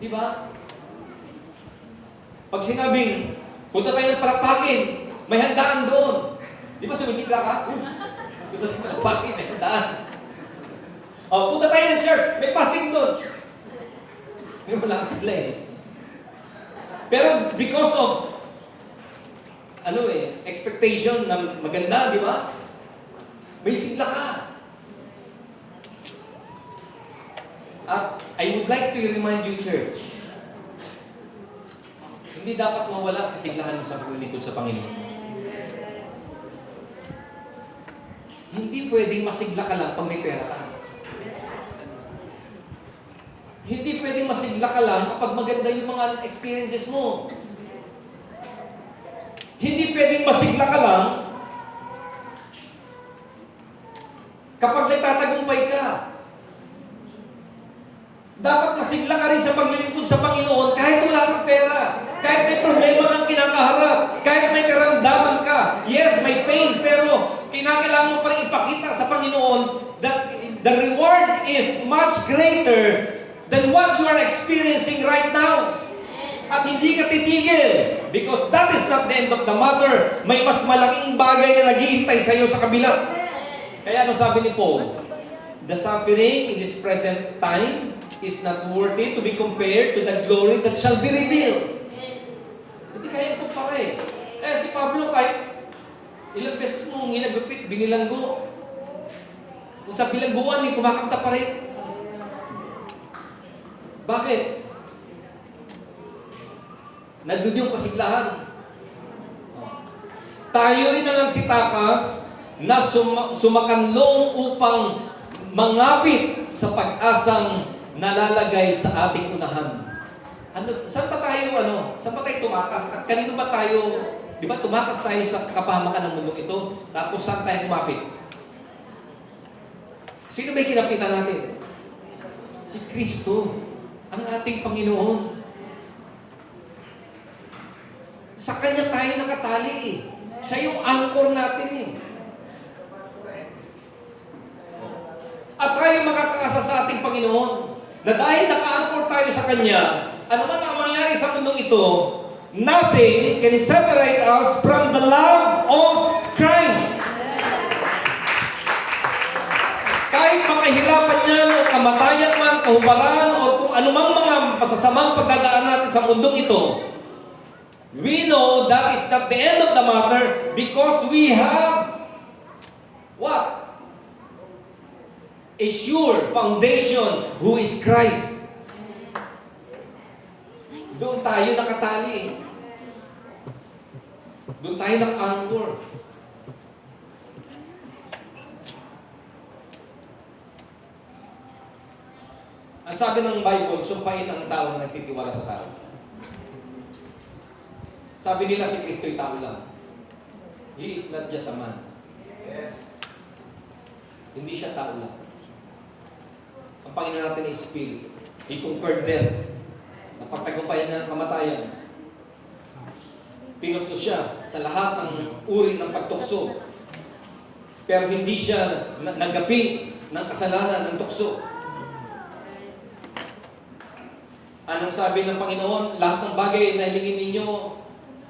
Di ba? Pag sinabing, punta tayo ng palakpakin, may handaan doon. Di ba sumisigla ka? Punta tayo ng palakpakin, may handaan. O, punta tayo ng church, may passing doon. Hindi mo lang sigla eh. Pero because of, expectation na maganda, di ba? May sigla ka. At I would like to remind you, church, hindi dapat mawala ang kasiglahan mo sa paglilingkod sa Panginoon. Hindi pwedeng masigla ka lang pag may pera ka. Hindi pwedeng masigla ka lang kapag maganda yung mga experiences mo. Hindi pwedeng masigla ka lang Kapag nagtatagumpay ka, dapat masigla ka rin sa paglilingkod sa Panginoon kahit wala kang pera, kahit may problema kang kinakaharap, kahit may karamdaman ka. Yes, may pain, pero kinakailangan mo pa rin ipakita sa Panginoon that the reward is much greater than what you are experiencing right now. At hindi ka titigil because that is not the end of the matter. May mas malaking bagay na naghihintay sa iyo sa kabila. Kaya ano sabi ni Paul? The suffering in this present time is not worthy to be compared to the glory that shall be revealed. Hindi kaya kumpare. Kaya si Pablo kahit ilang beses mong ginagupit, binilanggo. Kung sa bilangguan, kumakanta pa rin. Bakit? Nandun yung kasiglahan. Tayo'y nangagsitakas na sumakanlong upang mangapit sa pag-asang nalalagay sa ating unahan. Saan pa tayo tumakas? At kanino ba tayo, di ba tumakas tayo sa kapahamakan ng mundong ito? Tapos saan tayo kumapit? Sino ba yung kinapitan natin? Si Kristo, ang ating Panginoon. Sa Kanya tayo nakatali eh. Siya yung anchor natin eh. At tayo makakaasa sa ating Panginoon na dahil naka-anchor tayo sa Kanya, ano man ang mangyari sa mundong ito, nothing can separate us from the love of Christ. Kahit makahirapan yan o kamatayan man, kahubaran o kung anumang mga masasamang pagdadaan natin sa mundong ito, we know that is not the end of the matter because we have what? A sure foundation who is Christ. Doon tayo nakatali. Doon tayo naka-anchor. Ang sabi ng Bible, sumpain ang tao na nagtitiwala sa tao. Sabi nila si Kristo'y tao lang. He is not just a man. Yes. Hindi siya tao lang. Ang Panginoon natin ay Spirit. He conquered death. Napagtagumpayan niya ang kamatayan. Pinukso siya sa lahat ng uri ng pagtukso. Pero hindi siya nagapi ng kasalanan ng tukso. Anong sabi ng Panginoon? Lahat ng bagay na hilingin ninyo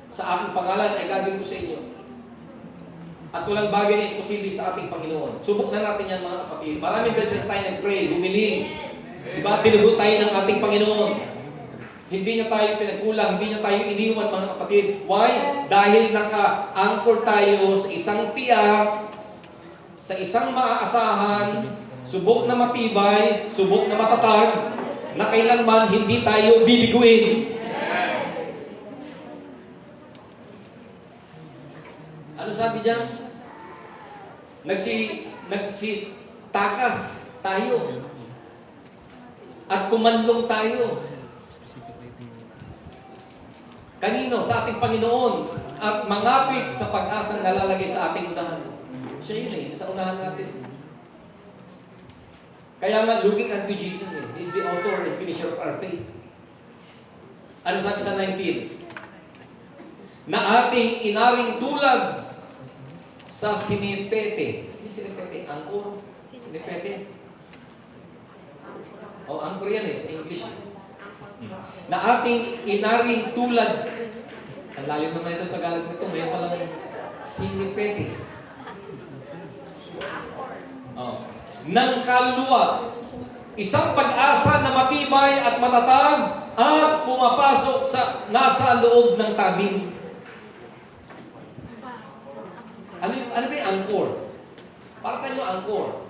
sa aking pangalan ay gagawin ko sa inyo. At walang bagay na imposible sa ating Panginoon. Subok na natin yan mga kapatid. Maraming beses tayo nag-pray, humiling. Diba? Tinugot tayo ng ating Panginoon. Hindi niya tayo pinagkulang, hindi niya tayo iniwan mga kapatid. Why? Dahil naka-anchor tayo sa isang tiyak, sa isang maaasahan, subok na matibay, subok na matatag, na kailanman hindi tayo bibiguin. Ano sabi diyan? Takas tayo. At kumanlong tayo. Kanino? Sa ating Panginoon. At mangapit sa pag-asang nalalagay sa ating unahan. Siya yun eh, sa unahan natin. Kaya nga, looking unto Jesus is the author and finisher of our faith. Ano sabi sa 19? Na ating inaring tulad sa sinipete. Hindi sinipete, angkor. Sinipete. Angkor yan sa English. Na ating inaring tulad. Ang lalim naman ito, Tagalog nito. Ngayon pa lang sinipete. Ng kaluluwa. Isang pag-asa na matibay at matatag at pumapasok sa nasa loob ng tabing. Ano ba yung anchor? Para sa inyo anchor?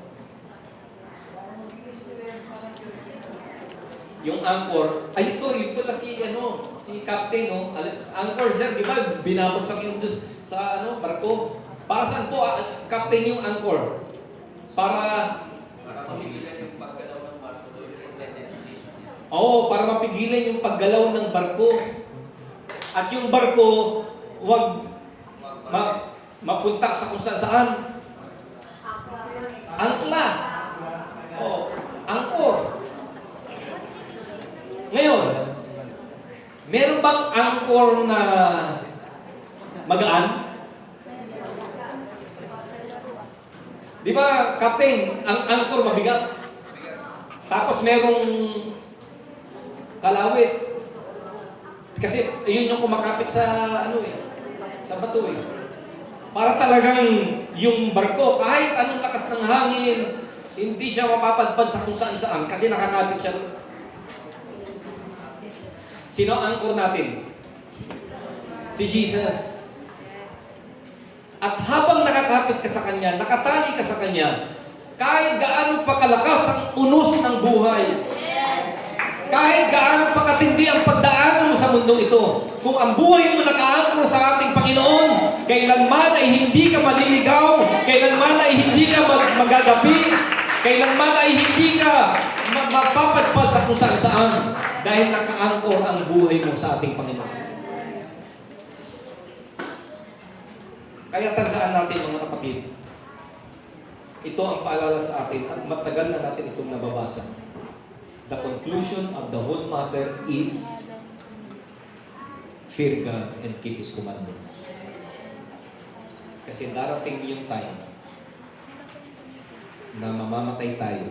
Yung anchor, ay ito pala si captain, no? Anchor, sir, di ba? Binabagsak yung sa barko. Para saan po, captain yung anchor? Para mapigilan yung paggalaw ng barko. Para mapigilan yung paggalaw ng barko. At yung barko, huwag mapunta sa kung saan. Angkla. O, angkor. Ngayon, meron bang angkor na magaan? Di ba, Captain, ang angkor mabigat? Tapos merong kalawit. Kasi yun yung kumakapit sa sa bato eh. Para talagang yung barko, kahit anong lakas ng hangin, hindi siya mapapadpad sa kung saan kasi nakakapit siya doon. Sino ang angkor natin? Si Jesus. At habang nakakapit ka sa Kanya, nakatali ka sa Kanya, kahit gaano pa kalakas ang unos ng buhay, kahit gaano pa katindi ang pagdaanan mo sa mundong ito, kung ang buhay mo nakaangkor sa ating Panginoon, kailanman ay hindi ka maliligaw, kailanman ay hindi ka magagabi, kailanman ay hindi ka mapapadpad sa kung saan, dahil nakaangkor ang buhay mo sa ating Panginoon. Kaya tandaan natin mga kapatid, ito ang paalala sa atin at matagal na natin itong nababasa. The conclusion of the whole matter is fear God and keep His commandments. Kasi darating yung time na mamamatay tayo,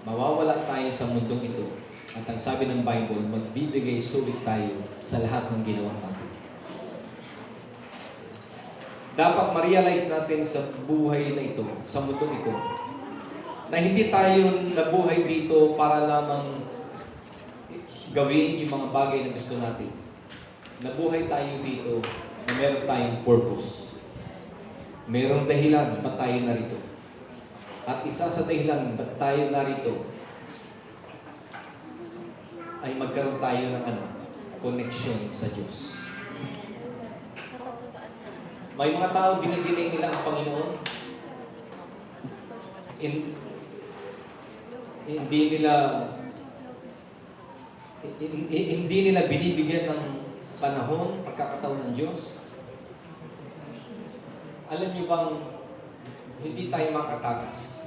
mawawala tayo sa mundong ito, at ang sabi ng Bible, magbibigay sulit tayo sa lahat ng ginawa natin. Dapat ma-realize natin sa buhay na ito, sa mundo ito, na hindi tayo nabuhay dito para lamang gawin yung mga bagay na gusto natin. Nabuhay tayo dito na meron tayong purpose. Merong dahilan ba't tayo narito. At isa sa dahilan ba't tayo narito ay magkaroon tayo ng connection sa Diyos. May mga tao, dinidinay nila ang Panginoon. Hindi nila binibigyan ng panahon, pagkakataon ng Diyos. Alam niyo bang hindi tayo makatakas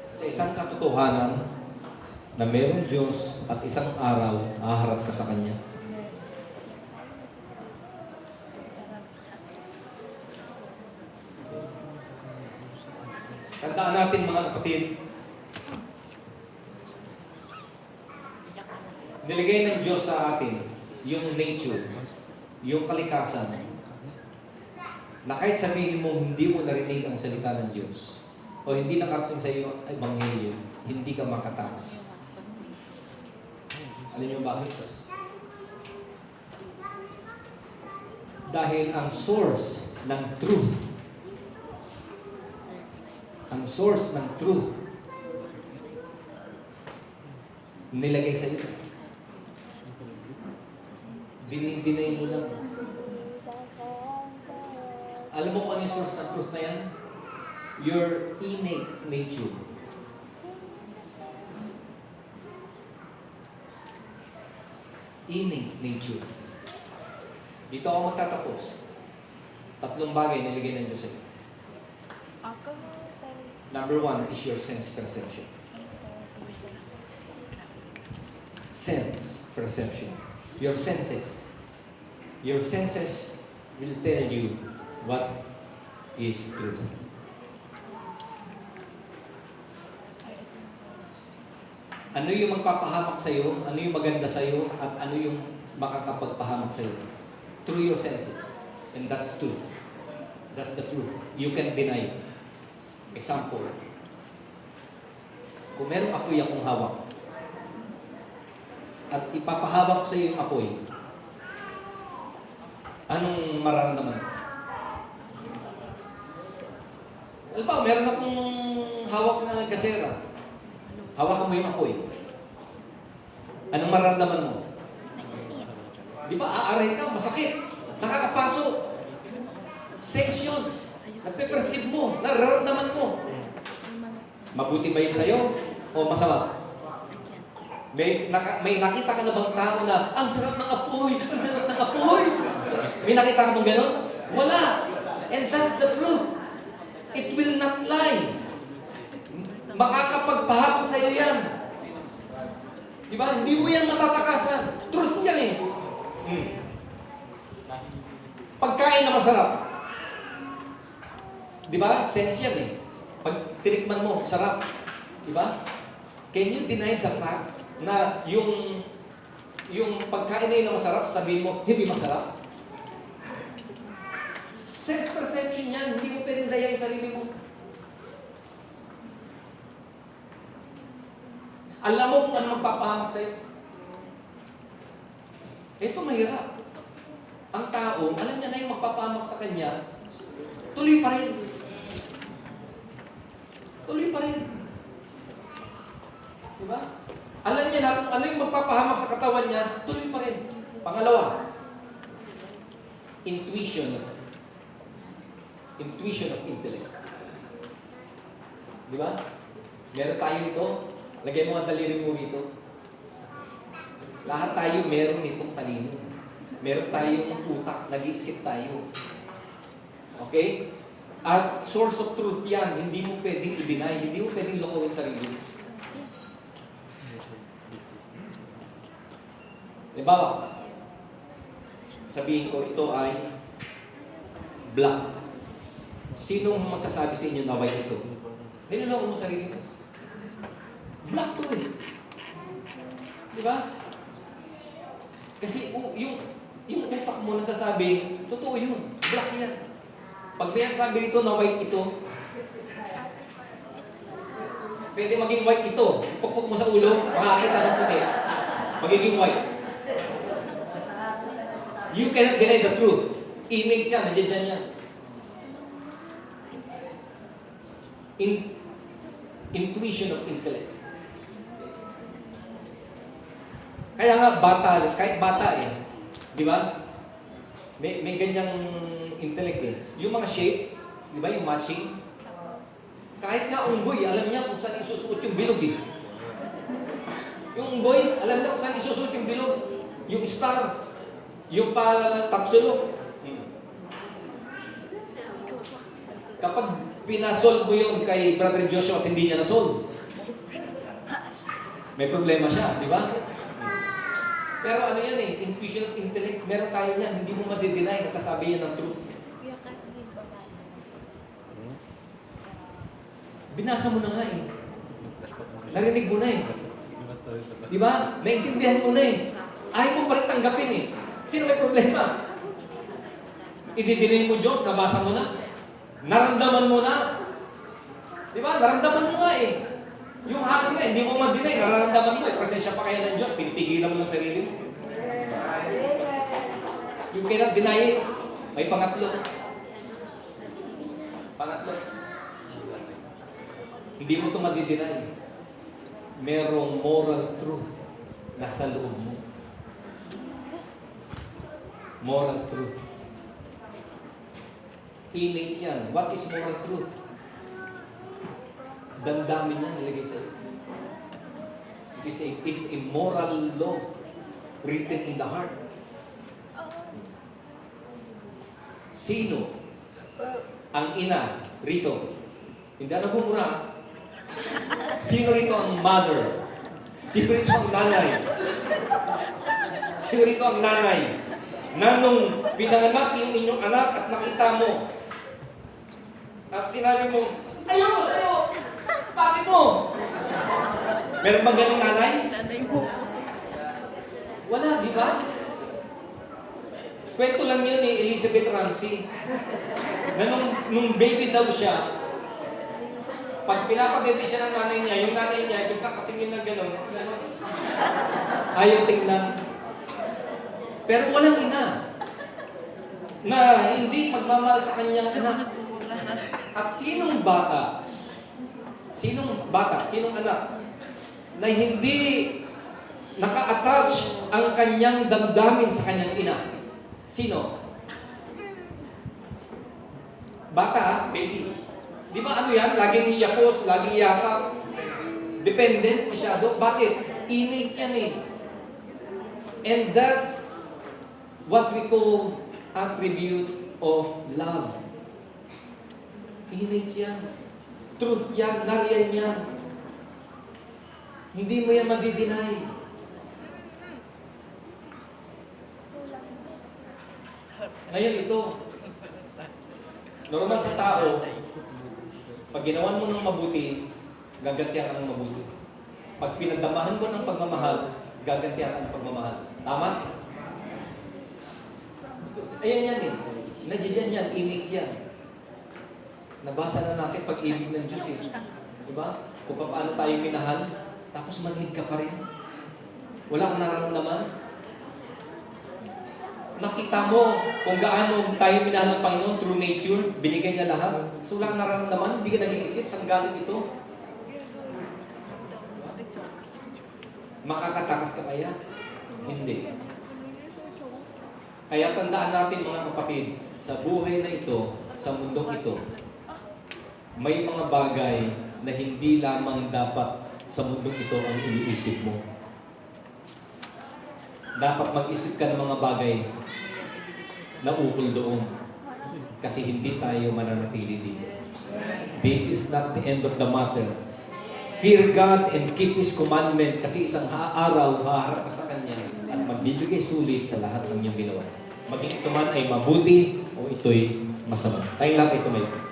sa isang katotohanan na mayroong Diyos at isang araw haharap ka sa Kanya. Tandaan natin mga kapatid, nilagay ng Diyos sa atin yung nature, yung kalikasan, na kahit sabihin mo hindi mo narinig ang salita ng Diyos o hindi nakarating sa iyo ang Ebanghelyo, hindi ka makatakas. Alam niyo bakit? Dahil ang source ng truth, nilagay sa iyo. Dinay mo lang. Alam mo kung ano yung source ng truth na yan? Your innate nature. Innate nature. Dito ako magtatapos. 3 bagay nilagay ng Diyos sa iyo. Number 1 is your sense perception. Sense perception. Your senses. Your senses will tell you what is truth. Ano yung magpapahamak sa iyo, ano yung maganda sa iyo, at ano yung makakapagpahamak sa iyo? Through your senses. And that's truth. That's the truth. You can deny it. Example, kung merong apoy akong hawak at ipapahawak ko sa iyo yung apoy, anong mararamdaman? Alam ba, meron akong hawak na gasera. Hawakan mo yung apoy. Anong mararamdaman mo? Di ba, aaray ka, masakit, nakakapaso. Sense yun. Nape-perceive mo, nararamdaman mo. Mabuti ba yun sa'yo? O masama? May nakita ka na bang tao na, ang sarap ng apoy, ang sarap ng apoy? May nakita ka bang gano'n? Wala. And that's the truth. It will not lie. Makakapagpahabol sa'yo yan. Diba? Hindi mo yan matatakasan. Truth yan eh. Pagkain na masarap. Diba? Sense yan eh. Pag tinikman mo, sarap. Diba? Can you deny the fact na yung pagkain na yun na masarap, sabihin mo, hindi masarap? Sense perception yan. Hindi mo pwedeng daya yung sarili mo. Alam mo kung ano magpapahamak sa'yo. Ito mahirap. Ang tao, alam niya na yung magpapahamak sa kanya, tuloy pa rin. Tuloy pa rin. Diba? Alam niya na kung ano yung magpapahamak sa katawan niya, tuloy pa rin. Pangalawa, intuition. Intuition of intellect. Diba? Meron tayo nito. Lagay mo ang daliri mo rito. Lahat tayo meron nitong talino. Meron tayong utak, nag-iisip tayo. Okay? At source of truth yan, hindi mo pwedeng i-deny, hindi mo pwedeng lokohin sarili mo. Halimbawa, sabihin ko, ito ay black. Sinong magsasabi sa inyo na white ito? Niloloko mo sarili mo. Black to eh. Di ba? Kasi yung utak mo nagsasabi, totoo yun. Black yan. Pag may sabi rito na white ito, pwede maging white ito. Pukpuk mo sa ulo, makakita ng puti. Magiging white. You cannot deny the truth. Innate yan, nandiyan dyan yan. Intuition of intellect. Kaya nga bata, kahit bata eh, di ba? May ganyang intellect eh. Yung mga shape, di ba, yung matching. Kahit nga unggoy, alam niya kung saan isusuot yung bilog eh. Yung unggoy, alam niya kung saan isusuot yung bilog. Yung star, yung tatsulo. Kapag pinasolve mo yun kay Brother Joshua at hindi niya nasolve, may problema siya, di ba? Pero ano yan eh, intuition of intellect, meron tayo yan, hindi mo madideny at sasabi yan ng truth. Binasa mo na nga eh. Narinig mo na eh. Di ba? Naintindihan mo na eh. Ayaw mo pa rin tanggapin eh. Sino may problema? Ididinay mo Diyos, nabasa mo na. Naramdaman mo na. Di ba? Naramdaman mo nga eh. Yung hangin nga, hindi mo ma-deny, nararamdaman mo eh. Presensya pa kaya ng Diyos, pinipigilan mo lang sarili mo. You cannot deny it. May pangatlo. Pangatlo. Hindi mo ito madideny. Merong moral truth na sa loob mo. Moral truth. Innate yan. What is moral truth? Damdamin niya nilagay sa'yo. It's a moral law written in the heart. Sino ang ina rito? Hindi na bumura. Sino rito ang mother? Sino rito ang nanay? Sino rito ang nanay? Na nung pinanganak yung inyong anak at nakita mo at sinabi mo, ayoko sa'yo! Bakit mo? Meron ba ganong nanay? Nanay mo. Wala, di ba? Kwento lang yun ni Elizabeth Ramsey. Na nung baby daw siya, pag pinapadete siya ng nanay niya, yung nanay niya, ibig nakatingin ng gano'n, ayaw tingnan. Pero walang ina na hindi magmamahal sa kanyang anak. At sinong bata, sinong anak, na hindi naka-attach ang kanyang damdamin sa kanyang ina? Sino? Bata, baby. Di ba ano yan? Laging iyakos, laging yakap. Dependent masyado. Bakit? Innate yan eh. And that's what we call attribute of love. Innate yan. Truth yan, nariyan yan. Hindi mo yan madi-deny. Ngayon ito, normal sa tao, pag ginawan mo ng mabuti, gagantihan ka ng mabuti. Pag pinagdamahan mo ng pagmamahal, gagantihan ka ng pagmamahal. Tama? Ayan yan eh. Nandiyan yan, innate yan. Nabasa na natin pag-ibig ng Diyos eh. Diba? Kung paano tayo minahal, tapos manhid ka pa rin. Wala kang nararamdaman. Nakita mo kung gaano tayo minahal ng Panginoon through nature, binigay niya lahat. So wala kang nararamdaman, hindi ka nag-iisip, saan galing ito? Makakatakas ka kaya? Hindi. Kaya tandaan natin mga kapatid, sa buhay na ito, sa mundong ito, may mga bagay na hindi lamang dapat sa mundong ito ang iniisip mo. Dapat mag-isip ka ng mga bagay na ukol doon. Kasi hindi tayo mananatili dito. This is not the end of the matter. Fear God and keep His commandment kasi isang araw haharap ka sa Kanya at magbibigay sulit sa lahat ng iyong ginawa. Maging ito man ay mabuti o ito'y masama. Tayong lahat ay tumayo.